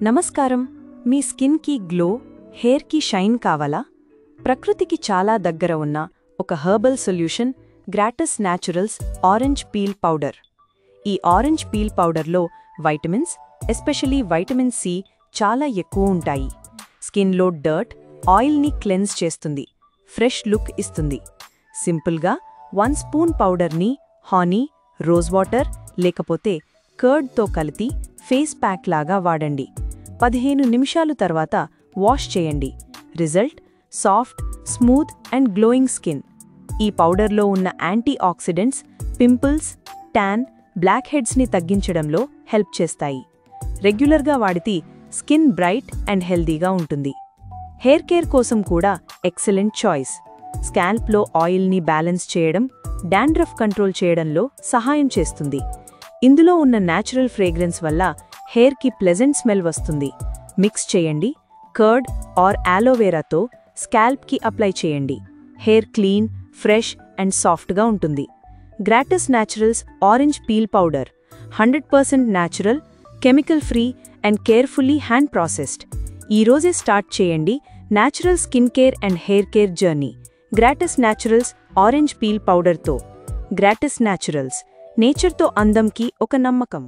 నమస్కారం. మీ స్కిన్కి గ్లో, హెయిర్కి షైన్ కావాలా? ప్రకృతికి చాలా దగ్గర ఉన్న ఒక herbal solution Gratus Naturals orange peel powder. ఈ ఆరెంజ్ పీల్ పౌడర్లో వైటమిన్స్, ఎస్పెషలీ వైటమిన్ సి చాలా ఎక్కువ ఉంటాయి. స్కిన్లో డర్ట్, ఆయిల్ని క్లెన్స్ చేస్తుంది, ఫ్రెష్ లుక్ ఇస్తుంది. సింపుల్గా 1 స్పూన్ పౌడర్ని హానీ, రోజ్ వాటర్ లేకపోతే కర్డ్తో కలిపి ఫేస్ ప్యాక్ లాగా వాడండి. 15 నిమిషాలు తర్వాత వాష్ చేయండి. Result soft, smooth and glowing skin. ఈ పౌడర్లో ఉన్న యాంటీ ఆక్సిడెంట్స్ పింపుల్స్, ట్యాన్, బ్లాక్ హెడ్స్ని తగ్గించడంలో హెల్ప్ చేస్తాయి. రెగ్యులర్గా వాడితే స్కిన్ బ్రైట్ అండ్ హెల్దీగా ఉంటుంది. హెయిర్ కేర్ కోసం కూడా ఎక్సలెంట్ చాయిస్. స్కాల్ప్లో ఆయిల్ని బ్యాలెన్స్ చేయడం, డాండ్రఫ్ కంట్రోల్ చేయడంలో సహాయం చేస్తుంది. ఇందులో ఉన్న న్యాచురల్ ఫ్రేగ్రెన్స్ వల్ల హెయిర్కి ప్లెజెంట్ స్మెల్ వస్తుంది. మిక్స్ చేయండి. కర్డ్ ఆర్ ఆలోవేరాతో స్కాల్ప్కి అప్లై చేయండి. హెయిర్ క్లీన్, ఫ్రెష్ అండ్ సాఫ్ట్గా ఉంటుంది. Gratus Naturals orange peel powder 100% natural, chemical free and carefully hand processed. ఈరోజే స్టార్ట్ చేయండి natural skin care and hair care journey Gratus Naturals orange peel పౌడర్తో. Gratus Naturals, నేచర్తో అందంకి ఒక నమ్మకం.